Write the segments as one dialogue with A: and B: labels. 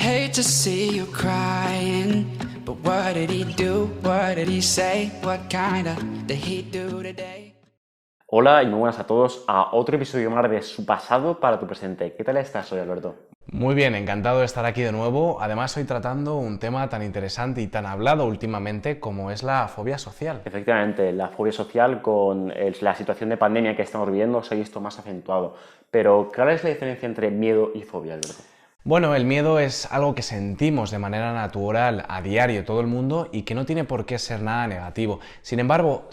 A: hate to see you crying, but what did he do? What did he say? What kinda did he do today?
B: Hola y muy buenas a todos a otro episodio más de Su pasado para tu presente. ¿Qué tal estás hoy, Alberto?
C: Muy bien, encantado de estar aquí de nuevo. Además, hoy tratando un tema tan interesante y tan hablado últimamente como es la fobia social.
B: Efectivamente, la fobia social con la situación de pandemia que estamos viviendo se ha visto más acentuado. Pero, ¿cuál es la diferencia entre miedo y fobia, Alberto?
C: Bueno, el miedo es algo que sentimos de manera natural a diario todo el mundo y que no tiene por qué ser nada negativo. Sin embargo,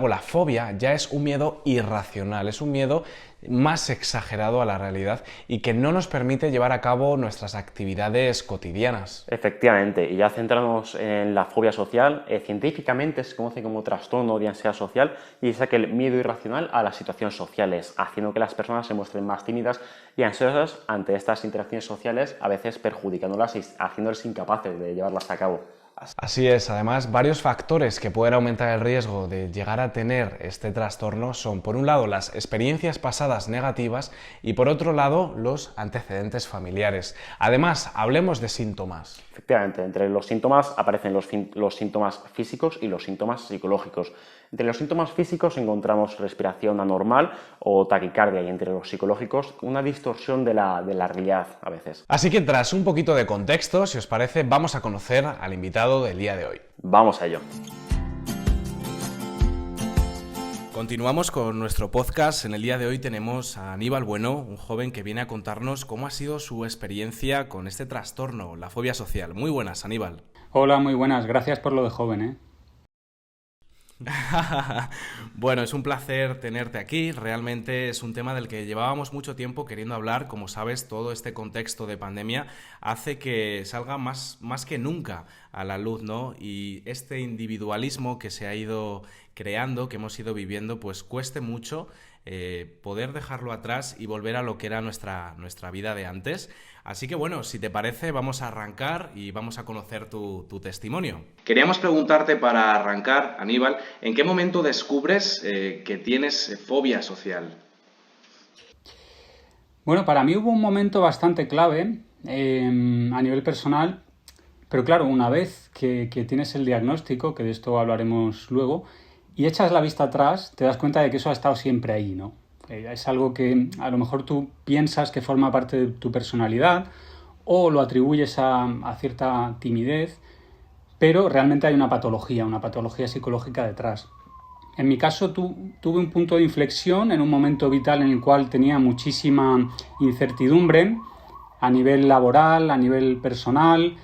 C: la fobia ya es un miedo irracional, es un miedo más exagerado a la realidad y que no nos permite llevar a cabo nuestras actividades cotidianas.
B: Efectivamente, y ya centrándonos en la fobia social, científicamente se conoce como trastorno de ansiedad social y es aquel miedo irracional a las situaciones sociales, haciendo que las personas se muestren más tímidas y ansiosas ante estas interacciones sociales, a veces perjudicándolas y haciéndoles incapaces de llevarlas a cabo.
C: Así es, además, varios factores que pueden aumentar el riesgo de llegar a tener este trastorno son, por un lado, las experiencias pasadas negativas y, por otro lado, los antecedentes familiares. Además, hablemos de síntomas.
B: Efectivamente, entre los síntomas aparecen los síntomas físicos y los síntomas psicológicos. Entre los síntomas físicos encontramos respiración anormal o taquicardia y entre los psicológicos una distorsión de la realidad a veces.
C: Así que tras un poquito de contexto, si os parece, vamos a conocer al invitado del día de hoy.
B: Vamos a ello.
C: Continuamos con nuestro podcast. En el día de hoy tenemos a Aníbal Bueno, un joven que viene a contarnos cómo ha sido su experiencia con este trastorno, la fobia social. Muy buenas, Aníbal.
D: Hola, muy buenas. Gracias por lo de joven, ¿eh?
C: Bueno, es un placer tenerte aquí. Realmente es un tema del que llevábamos mucho tiempo queriendo hablar. Como sabes, todo este contexto de pandemia hace que salga más que nunca a la luz, ¿no? Y este individualismo que se ha ido creando, que hemos ido viviendo, pues cueste mucho poder dejarlo atrás y volver a lo que era nuestra vida de antes. Así que bueno, si te parece, vamos a arrancar y vamos a conocer tu testimonio. Queríamos preguntarte para arrancar, Aníbal, ¿en qué momento descubres que tienes fobia social?
D: Bueno, para mí hubo un momento bastante clave a nivel personal, pero claro, una vez que tienes el diagnóstico, que de esto hablaremos luego, y echas la vista atrás, te das cuenta de que eso ha estado siempre ahí, ¿no? Es algo que a lo mejor tú piensas que forma parte de tu personalidad o lo atribuyes a cierta timidez, pero realmente hay una patología psicológica detrás. En mi caso tuve un punto de inflexión en un momento vital en el cual tenía muchísima incertidumbre a nivel laboral, a nivel personal.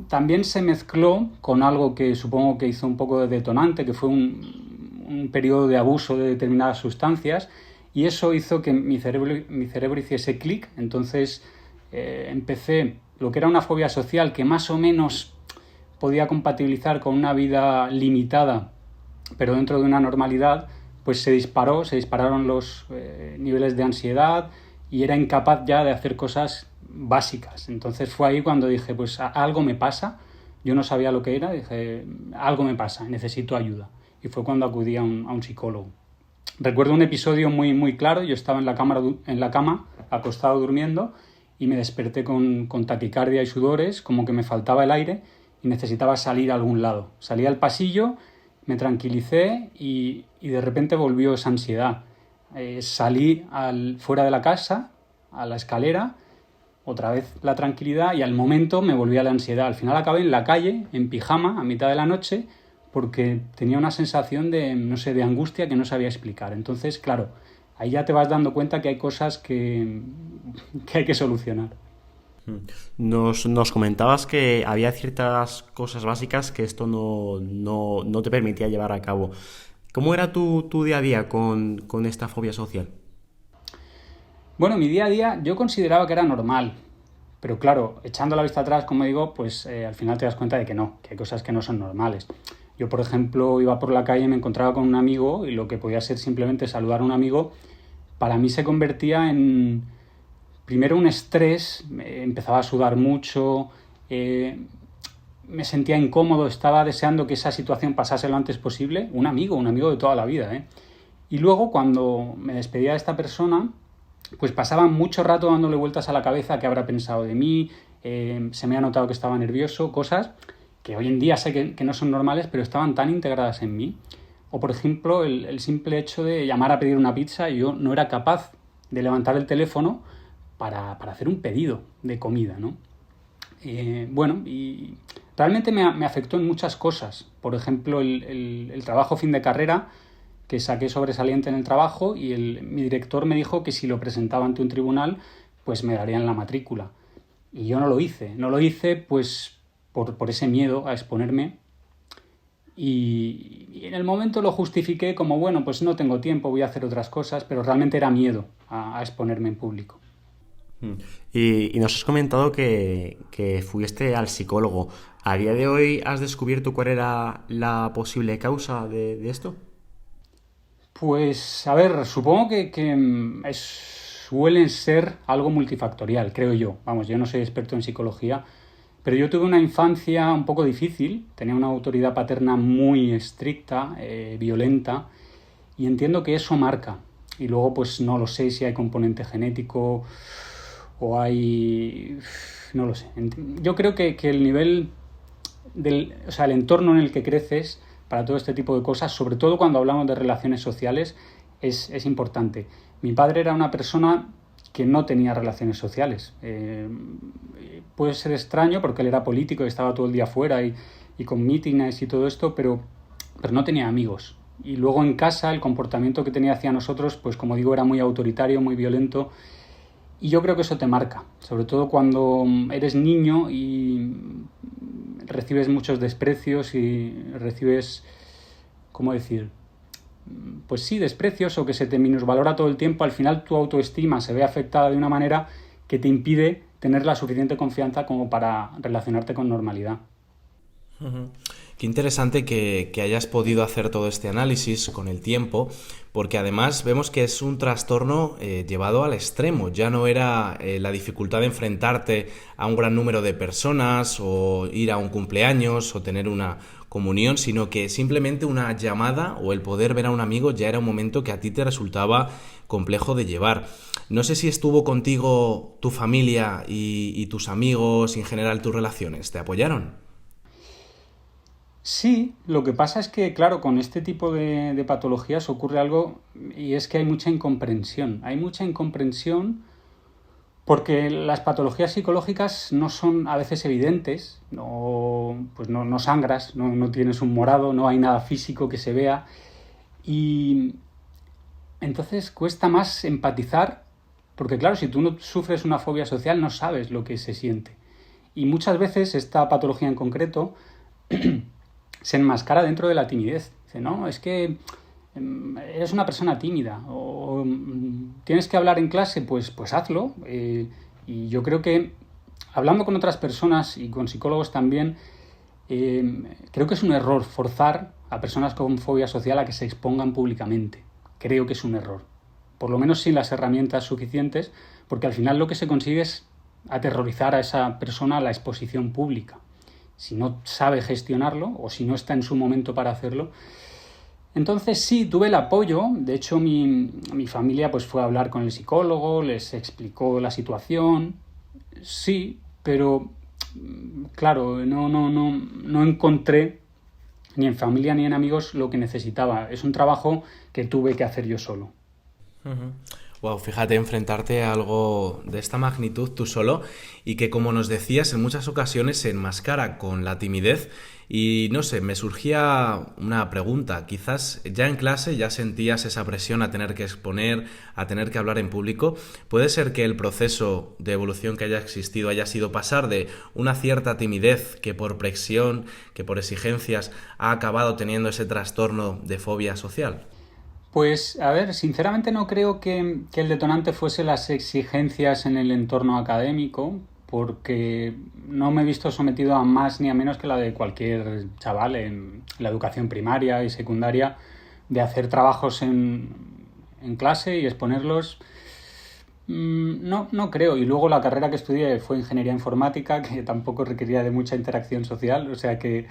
D: También se mezcló con algo que supongo que hizo un poco de detonante, que fue un periodo de abuso de determinadas sustancias, y eso hizo que mi cerebro hiciese clic. Entonces empecé lo que era una fobia social que más o menos podía compatibilizar con una vida limitada, pero dentro de una normalidad, pues se dispararon los niveles de ansiedad y era incapaz ya de hacer cosas básicas. Entonces fue ahí cuando dije, pues algo me pasa. Yo no sabía lo que era, dije, algo me pasa, necesito ayuda. Y fue cuando acudí a un psicólogo. Recuerdo un episodio muy, muy claro. Yo estaba en la cama, acostado durmiendo, y me desperté con taquicardia y sudores, como que me faltaba el aire y necesitaba salir a algún lado. Salí al pasillo, me tranquilicé y de repente volvió esa ansiedad. Salí fuera de la casa, a la escalera, otra vez la tranquilidad y al momento me volvía la ansiedad. Al final acabé en la calle, en pijama, a mitad de la noche, porque tenía una sensación de, no sé, de angustia que no sabía explicar. Entonces, claro, ahí ya te vas dando cuenta que hay cosas que hay que solucionar.
B: Nos comentabas que había ciertas cosas básicas que esto no te permitía llevar a cabo. ¿Cómo era tu día a día con esta fobia social?
D: Bueno, mi día a día yo consideraba que era normal, pero claro, echando la vista atrás, como digo, pues al final te das cuenta de que no, que hay cosas que no son normales. Yo, por ejemplo, iba por la calle y me encontraba con un amigo y lo que podía ser simplemente saludar a un amigo, para mí se convertía en, primero, un estrés, empezaba a sudar mucho, me sentía incómodo, estaba deseando que esa situación pasase lo antes posible. Un amigo de toda la vida, ¿eh? Y luego, cuando me despedía de esta persona, pues pasaba mucho rato dándole vueltas a la cabeza qué habrá pensado de mí, se me ha notado que estaba nervioso, cosas que hoy en día sé que no son normales, pero estaban tan integradas en mí. O, por ejemplo, el simple hecho de llamar a pedir una pizza, y yo no era capaz de levantar el teléfono para hacer un pedido de comida, ¿no? Y realmente me afectó en muchas cosas. Por ejemplo, el trabajo fin de carrera, que saqué sobresaliente en el trabajo, y mi director me dijo que si lo presentaba ante un tribunal, pues me darían la matrícula. Y yo no lo hice pues por ese miedo a exponerme. Y en el momento lo justifiqué como, bueno, pues no tengo tiempo, voy a hacer otras cosas, pero realmente era miedo a exponerme en público.
B: Y nos has comentado que fuiste al psicólogo. ¿A día de hoy has descubierto cuál era la posible causa de esto?
D: Pues, a ver, supongo que suelen ser algo multifactorial, creo yo. Vamos, yo no soy experto en psicología, pero yo tuve una infancia un poco difícil, tenía una autoridad paterna muy estricta, violenta, y entiendo que eso marca. Y luego, pues no lo sé si hay componente genético o hay... no lo sé. Yo creo que el nivel o sea, el entorno en el que creces para todo este tipo de cosas, sobre todo cuando hablamos de relaciones sociales, es importante. Mi padre era una persona que no tenía relaciones sociales. Puede ser extraño porque él era político y estaba todo el día fuera y con mítines y todo esto, pero no tenía amigos. Y luego en casa el comportamiento que tenía hacia nosotros, pues como digo, era muy autoritario, muy violento. Y yo creo que eso te marca, sobre todo cuando eres niño y recibes muchos desprecios y recibes, ¿cómo decir? Pues sí, desprecios o que se te minusvalora todo el tiempo. Al final tu autoestima se ve afectada de una manera que te impide tener la suficiente confianza como para relacionarte con normalidad.
C: Uh-huh. Qué interesante que hayas podido hacer todo este análisis con el tiempo, porque además vemos que es un trastorno llevado al extremo. Ya no era la dificultad de enfrentarte a un gran número de personas o ir a un cumpleaños o tener una comunión, sino que simplemente una llamada o el poder ver a un amigo ya era un momento que a ti te resultaba complejo de llevar. No sé si estuvo contigo tu familia y tus amigos y en general tus relaciones. ¿Te apoyaron?
D: Sí, lo que pasa es que, claro, con este tipo de patologías ocurre algo, y es que hay mucha incomprensión. Hay mucha incomprensión porque las patologías psicológicas no son a veces evidentes, pues no sangras, no tienes un morado, no hay nada físico que se vea, y entonces cuesta más empatizar, porque claro, si tú no sufres una fobia social no sabes lo que se siente. Y muchas veces esta patología en concreto se enmascara dentro de la timidez. Dice, no, es que eres una persona tímida o tienes que hablar en clase, pues hazlo. Y yo creo que hablando con otras personas y con psicólogos también, creo que es un error forzar a personas con fobia social a que se expongan públicamente. Creo que es un error. Por lo menos sin las herramientas suficientes, porque al final lo que se consigue es aterrorizar a esa persona a la exposición pública. Si no sabe gestionarlo o si no está en su momento para hacerlo. Entonces sí, tuve el apoyo. De hecho, mi familia pues fue a hablar con el psicólogo, les explicó la situación. Sí, pero claro, no encontré ni en familia ni en amigos lo que necesitaba. Es un trabajo que tuve que hacer yo solo.
C: Uh-huh. Wow, fíjate, enfrentarte a algo de esta magnitud tú solo y que, como nos decías, en muchas ocasiones se enmascara con la timidez. Y no sé, me surgía una pregunta. Quizás ya en clase ya sentías esa presión a tener que exponer, a tener que hablar en público. ¿Puede ser que el proceso de evolución que haya existido haya sido pasar de una cierta timidez que por presión, que por exigencias ha acabado teniendo ese trastorno de fobia social?
D: Pues, a ver, sinceramente no creo que el detonante fuese las exigencias en el entorno académico, porque no me he visto sometido a más ni a menos que la de cualquier chaval en la educación primaria y secundaria, de hacer trabajos en clase y exponerlos. No creo. Y luego la carrera que estudié fue ingeniería informática, que tampoco requería de mucha interacción social, o sea que...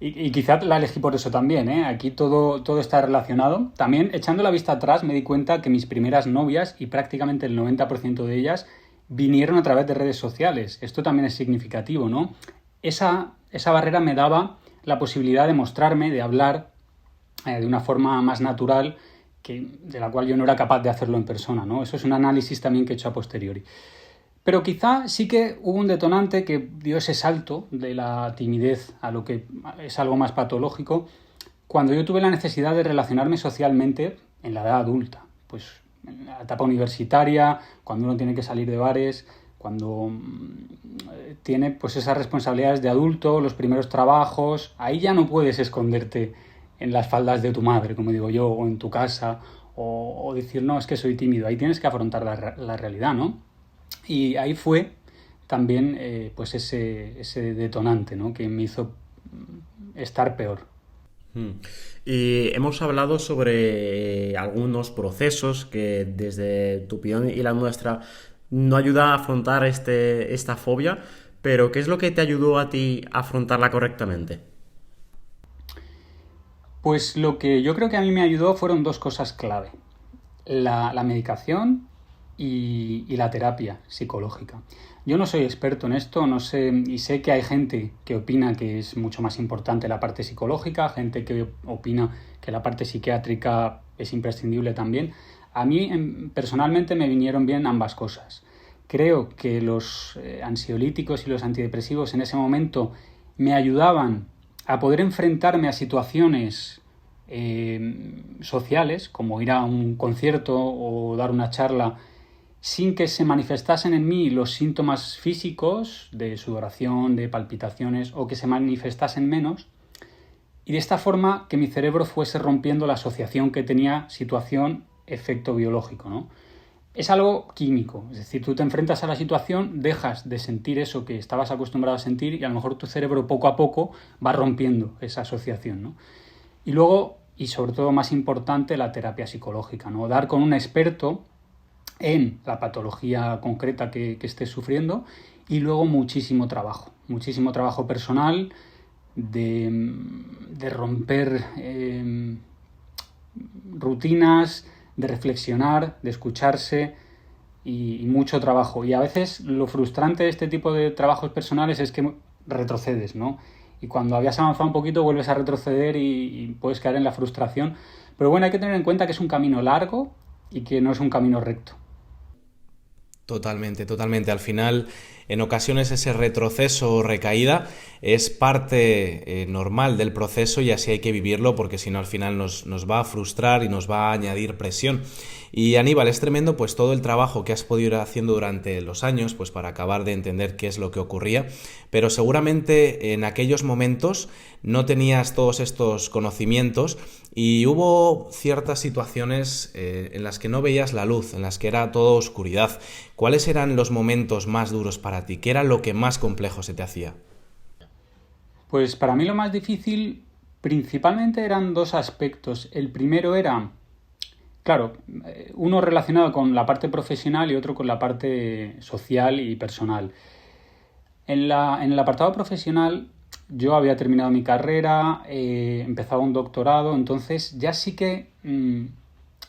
D: Y quizá la elegí por eso también, ¿eh? Aquí todo está relacionado. También, echando la vista atrás, me di cuenta que mis primeras novias, y prácticamente el 90% de ellas, vinieron a través de redes sociales. Esto también es significativo, ¿no? Esa barrera me daba la posibilidad de mostrarme, de hablar de una forma más natural, de la cual yo no era capaz de hacerlo en persona, ¿no? Eso es un análisis también que he hecho a posteriori. Pero quizá sí que hubo un detonante que dio ese salto de la timidez a lo que es algo más patológico, cuando yo tuve la necesidad de relacionarme socialmente en la edad adulta, pues en la etapa universitaria, cuando uno tiene que salir de bares, cuando tiene pues esas responsabilidades de adulto, los primeros trabajos, ahí ya no puedes esconderte en las faldas de tu madre, como digo yo, o en tu casa, o decir, no, es que soy tímido, ahí tienes que afrontar la realidad, ¿no? Y ahí fue también pues ese detonante, ¿no? Que me hizo estar peor.
B: Y hemos hablado sobre algunos procesos que desde tu opinión y la nuestra no ayuda a afrontar esta fobia, pero ¿qué es lo que te ayudó a ti a afrontarla correctamente?
D: Pues lo que yo creo que a mí me ayudó fueron dos cosas clave. La medicación y la terapia psicológica. Yo no soy experto en esto, no sé, y sé que hay gente que opina que es mucho más importante la parte psicológica, gente que opina que la parte psiquiátrica es imprescindible también. A mí personalmente me vinieron bien ambas cosas. Creo que los ansiolíticos y los antidepresivos en ese momento me ayudaban a poder enfrentarme a situaciones sociales, como ir a un concierto o dar una charla, sin que se manifestasen en mí los síntomas físicos de sudoración, de palpitaciones, o que se manifestasen menos, y de esta forma que mi cerebro fuese rompiendo la asociación que tenía situación-efecto biológico, ¿no? Es algo químico, es decir, tú te enfrentas a la situación, dejas de sentir eso que estabas acostumbrado a sentir y a lo mejor tu cerebro poco a poco va rompiendo esa asociación, ¿no? Y luego, y sobre todo más importante, la terapia psicológica, ¿no? Dar con un experto en la patología concreta que estés sufriendo, y luego muchísimo trabajo personal de romper rutinas, de reflexionar, de escucharse y mucho trabajo. Y a veces lo frustrante de este tipo de trabajos personales es que retrocedes, ¿no? Y cuando habías avanzado un poquito vuelves a retroceder y puedes caer en la frustración. Pero bueno, hay que tener en cuenta que es un camino largo y que no es un camino recto.
C: Totalmente, totalmente. Al final, en ocasiones ese retroceso o recaída es parte normal del proceso y así hay que vivirlo porque si no al final nos va a frustrar y nos va a añadir presión. Y Aníbal, es tremendo pues todo el trabajo que has podido ir haciendo durante los años pues para acabar de entender qué es lo que ocurría, pero seguramente en aquellos momentos no tenías todos estos conocimientos y hubo ciertas situaciones en las que no veías la luz, en las que era todo oscuridad. ¿Cuáles eran los momentos más duros para ti? ¿Qué era lo que más complejo se te hacía?
D: Pues para mí lo más difícil principalmente eran dos aspectos. El primero era, claro, uno relacionado con la parte profesional y otro con la parte social y personal. En el apartado profesional yo había terminado mi carrera, empezaba un doctorado, entonces ya sí que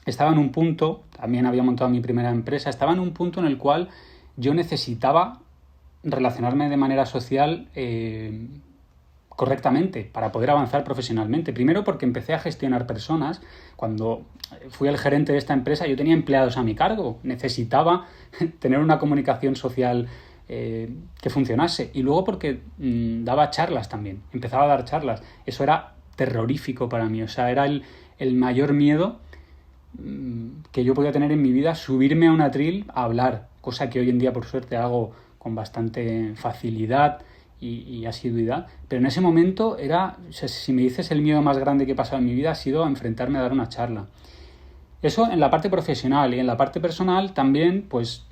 D: estaba en un punto, también había montado mi primera empresa, estaba en un punto en el cual yo necesitaba relacionarme de manera social correctamente para poder avanzar profesionalmente. Primero porque empecé a gestionar personas. Cuando fui el gerente de esta empresa yo tenía empleados a mi cargo. Necesitaba tener una comunicación social que funcionase. Y luego porque daba charlas también. Empezaba a dar charlas. Eso era terrorífico para mí. O sea, era el mayor miedo que yo podía tener en mi vida, subirme a un atril a hablar. Cosa que hoy en día, por suerte, hago con bastante facilidad y asiduidad, pero en ese momento era, o sea, si me dices el miedo más grande que he pasado en mi vida ha sido enfrentarme a dar una charla. Eso en la parte profesional, y en la parte personal también, pues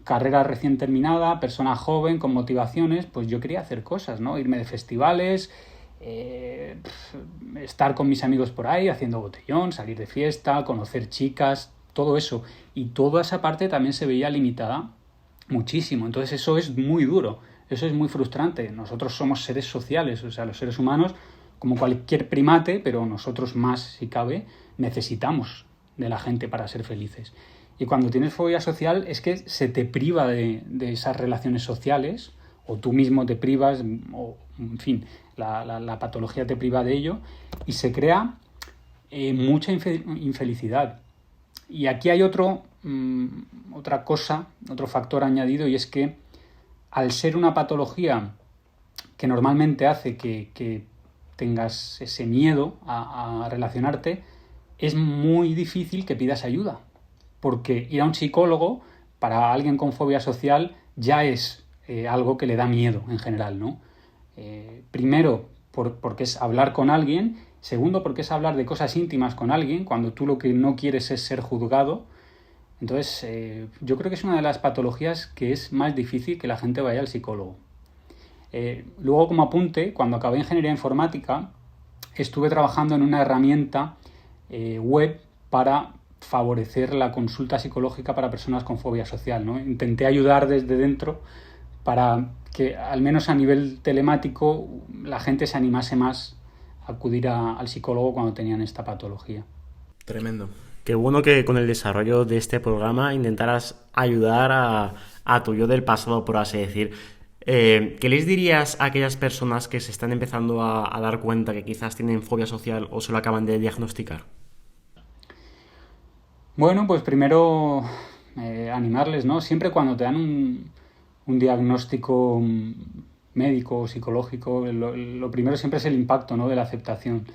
D: carrera recién terminada, persona joven con motivaciones, pues yo quería hacer cosas, ¿no? Irme de festivales, estar con mis amigos por ahí haciendo botellón, salir de fiesta, conocer chicas, todo eso, y toda esa parte también se veía limitada muchísimo. Entonces eso es muy duro. Eso es muy frustrante. Nosotros somos seres sociales, o sea, los seres humanos, como cualquier primate, pero nosotros más, si cabe, necesitamos de la gente para ser felices. Y cuando tienes fobia social es que se te priva de esas relaciones sociales, o tú mismo te privas, o en fin, la patología te priva de ello, y se crea mucha infelicidad. Y aquí hay otra cosa, otro factor añadido, y es que al ser una patología que normalmente hace que tengas ese miedo a relacionarte, es muy difícil que pidas ayuda. Porque ir a un psicólogo, para alguien con fobia social, ya es algo que le da miedo en general, ¿no? Primero, porque es hablar con alguien. Segundo, porque es hablar de cosas íntimas con alguien, cuando tú lo que no quieres es ser juzgado. Entonces, yo creo que es una de las patologías que es más difícil que la gente vaya al psicólogo. Luego, como apunte, cuando acabé ingeniería informática, estuve trabajando en una herramienta web para favorecer la consulta psicológica para personas con fobia social, ¿no? Intenté ayudar desde dentro para que, al menos a nivel telemático, la gente se animase más a acudir al psicólogo cuando tenían esta patología.
C: Tremendo.
B: Qué bueno que con el desarrollo de este programa intentaras ayudar a tu yo del pasado, por así decir. ¿Qué les dirías a aquellas personas que se están empezando a dar cuenta que quizás tienen fobia social o se lo acaban de diagnosticar?
D: Bueno, pues primero animarles, ¿no? Siempre cuando te dan un diagnóstico médico o psicológico, lo primero siempre es el impacto, ¿no?, de la aceptación.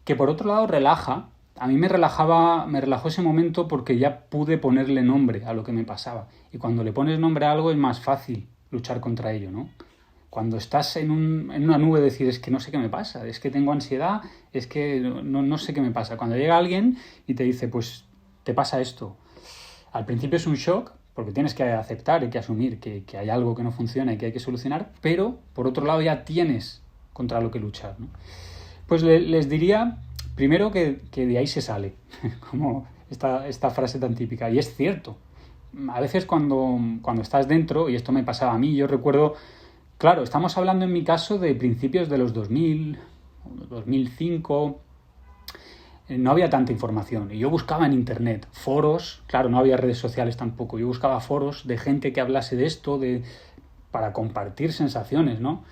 D: Que por otro lado relaja. A mí me relajó ese momento porque ya pude ponerle nombre a lo que me pasaba. Y cuando le pones nombre a algo es más fácil luchar contra ello, ¿no? Cuando estás en una nube, decir, es que no sé qué me pasa, es que tengo ansiedad, es que no sé qué me pasa. Cuando llega alguien y te dice, pues te pasa esto. Al principio es un shock, porque tienes que aceptar y que asumir que hay algo que no funciona y que hay que solucionar, pero por otro lado ya tienes contra lo que luchar, ¿no? Pues les diría, primero, que de ahí se sale, como esta frase tan típica, y es cierto. A veces cuando estás dentro, y esto me pasaba a mí, yo recuerdo, claro, estamos hablando en mi caso de principios de los 2000, 2005, no había tanta información, y yo buscaba en internet foros, claro, no había redes sociales tampoco, yo buscaba foros de gente que hablase de esto, para compartir sensaciones, ¿no?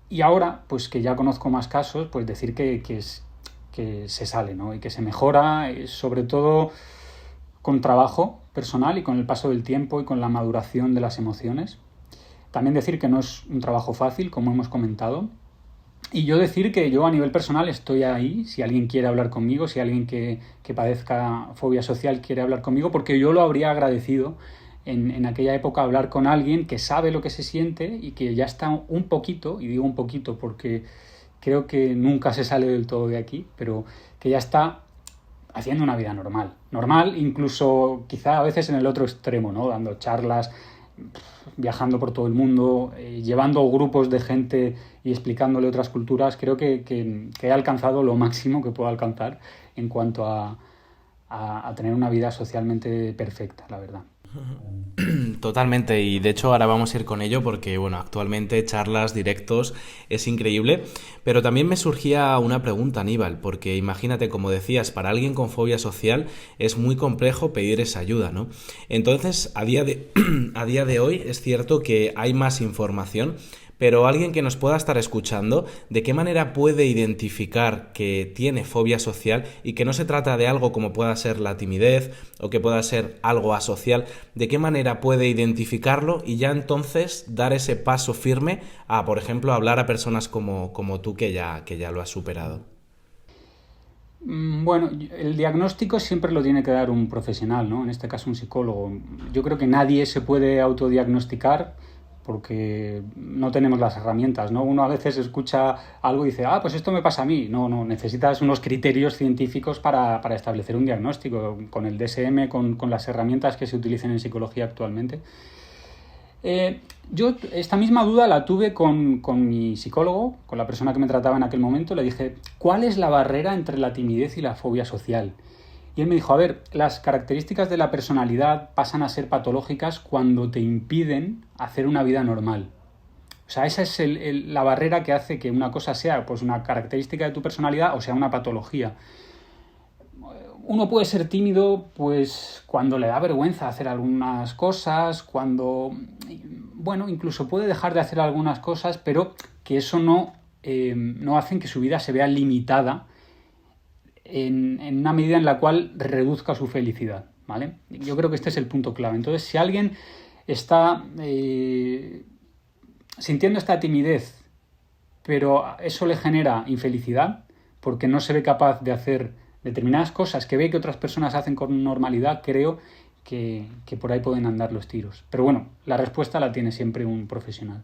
D: Y ahora, pues que ya conozco más casos, pues decir que se sale, ¿no? Y que se mejora, sobre todo con trabajo personal y con el paso del tiempo y con la maduración de las emociones. También decir que no es un trabajo fácil, como hemos comentado. Y yo decir que yo a nivel personal estoy ahí, si alguien quiere hablar conmigo, si alguien que padezca fobia social quiere hablar conmigo, porque yo lo habría agradecido en aquella época, hablar con alguien que sabe lo que se siente y que ya está un poquito, y digo un poquito porque creo que nunca se sale del todo de aquí, pero que ya está haciendo una vida normal. Normal, incluso quizá a veces en el otro extremo, ¿no? Dando charlas, viajando por todo el mundo, llevando grupos de gente y explicándole otras culturas. Creo que he alcanzado lo máximo que puedo alcanzar en cuanto a tener una vida socialmente perfecta, la verdad.
C: Totalmente, y de hecho ahora vamos a ir con ello porque, bueno, actualmente charlas, directos, es increíble, pero también me surgía una pregunta, Aníbal, porque imagínate, como decías, para alguien con fobia social es muy complejo pedir esa ayuda, ¿no? Entonces, a día de hoy es cierto que hay más información, pero alguien que nos pueda estar escuchando, ¿de qué manera puede identificar que tiene fobia social y que no se trata de algo como pueda ser la timidez o que pueda ser algo asocial? ¿De qué manera puede identificarlo y ya entonces dar ese paso firme a, por ejemplo, hablar a personas como tú que ya lo has superado?
D: Bueno, el diagnóstico siempre lo tiene que dar un profesional, ¿no? En este caso un psicólogo. Yo creo que nadie se puede autodiagnosticar porque no tenemos las herramientas, ¿no? Uno a veces escucha algo y dice, pues esto me pasa a mí. No, necesitas unos criterios científicos para establecer un diagnóstico, con el DSM, con las herramientas que se utilizan en psicología actualmente. Yo esta misma duda la tuve con mi psicólogo, con la persona que me trataba en aquel momento. Le dije, ¿cuál es la barrera entre la timidez y la fobia social? Y él me dijo, a ver, las características de la personalidad pasan a ser patológicas cuando te impiden hacer una vida normal. O sea, esa es la barrera que hace que una cosa sea pues una característica de tu personalidad o sea una patología. uno puede ser tímido pues cuando le da vergüenza hacer algunas cosas, cuando, bueno, incluso puede dejar de hacer algunas cosas, pero que eso no hace que su vida se vea limitada en una medida en la cual reduzca su felicidad, ¿vale? Yo creo que este es el punto clave. Entonces, si alguien está sintiendo esta timidez, pero eso le genera infelicidad, porque no se ve capaz de hacer determinadas cosas que ve que otras personas hacen con normalidad, creo que por ahí pueden andar los tiros. Pero bueno, la respuesta la tiene siempre un profesional.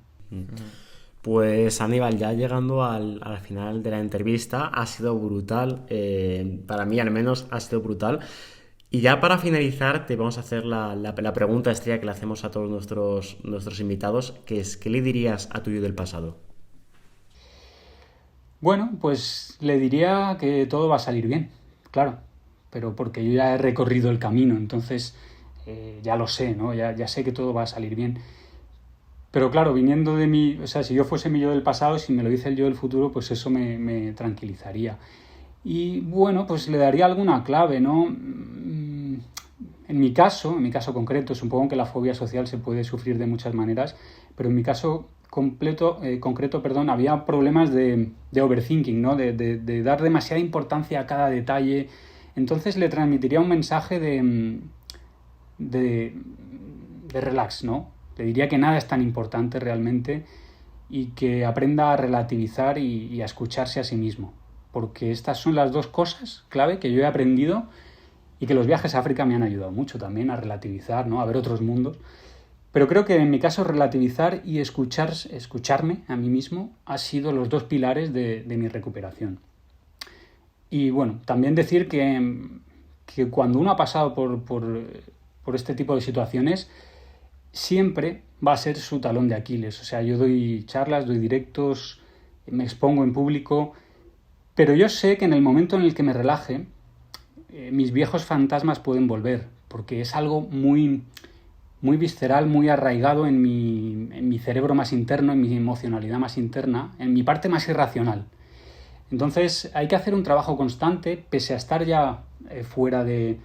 E: Pues Aníbal, ya llegando al final de la entrevista, ha sido brutal, para mí al menos ha sido brutal. Y ya para finalizar te vamos a hacer la pregunta estrella que le hacemos a todos nuestros invitados, que es, ¿qué le dirías a tu yo del pasado?
D: Bueno, pues le diría que todo va a salir bien, claro, pero porque yo ya he recorrido el camino, entonces ya lo sé, ¿no? Ya sé que todo va a salir bien. Pero claro, viniendo de mí, o sea, si yo fuese mi yo del pasado, si me lo dice el yo del futuro, pues eso me tranquilizaría. Y bueno, pues le daría alguna clave, ¿no? En mi caso concreto, supongo que la fobia social se puede sufrir de muchas maneras, pero en mi caso concreto, había problemas de overthinking, ¿no? De dar demasiada importancia a cada detalle. Entonces le transmitiría un mensaje de relax, ¿no? Le diría que nada es tan importante realmente y que aprenda a relativizar y a escucharse a sí mismo. Porque estas son las dos cosas clave que yo he aprendido y que los viajes a África me han ayudado mucho también a relativizar, ¿no? A ver otros mundos. Pero creo que en mi caso relativizar y escucharme a mí mismo ha sido los dos pilares de mi recuperación. Y bueno, también decir que cuando uno ha pasado por este tipo de situaciones, siempre va a ser su talón de Aquiles. O sea, yo doy charlas, doy directos, me expongo en público, pero yo sé que en el momento en el que me relaje, mis viejos fantasmas pueden volver, porque es algo muy, muy visceral, muy arraigado en mi cerebro más interno, en mi emocionalidad más interna, en mi parte más irracional. Entonces hay que hacer un trabajo constante, pese a estar ya fuera del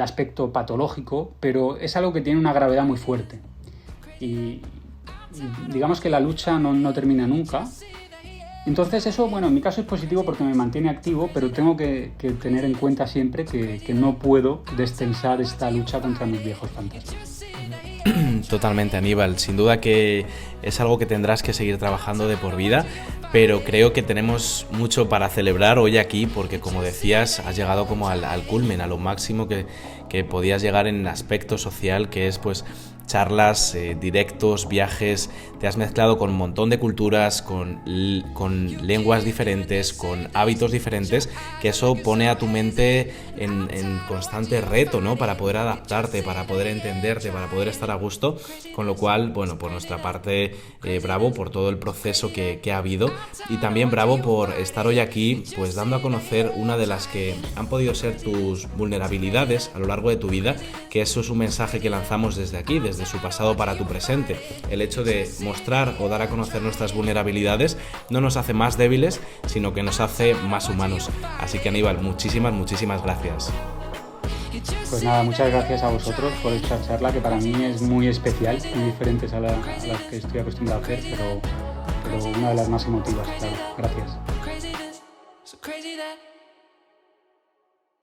D: aspecto patológico, pero es algo que tiene una gravedad muy fuerte. Y digamos que la lucha no termina nunca. Entonces eso, bueno, en mi caso es positivo porque me mantiene activo, pero tengo que tener en cuenta siempre que no puedo destensar esta lucha contra mis viejos fantasmas.
C: Totalmente, Aníbal. Sin duda que es algo que tendrás que seguir trabajando de por vida, pero creo que tenemos mucho para celebrar hoy aquí porque, como decías, has llegado como al culmen, a lo máximo que podías llegar en aspecto social, que es pues charlas, directos, viajes. Te has mezclado con un montón de culturas, con lenguas diferentes, con hábitos diferentes, que eso pone a tu mente en constante reto, ¿no? Para poder adaptarte, para poder entenderte, para poder estar a gusto. Con lo cual, bueno, por nuestra parte, bravo por todo el proceso que ha habido, y también bravo por estar hoy aquí, pues dando a conocer una de las que han podido ser tus vulnerabilidades a lo largo de tu vida, que eso es un mensaje que lanzamos desde aquí, desde Su Pasado para tu Presente. El hecho de mostrar o dar a conocer nuestras vulnerabilidades no nos hace más débiles, sino que nos hace más humanos. Así que, Aníbal, muchísimas gracias.
D: Pues nada, muchas gracias a vosotros por esta charla, que para mí es muy especial, muy diferentes a las que estoy acostumbrado a hacer, pero una de las más emotivas, claro. Gracias.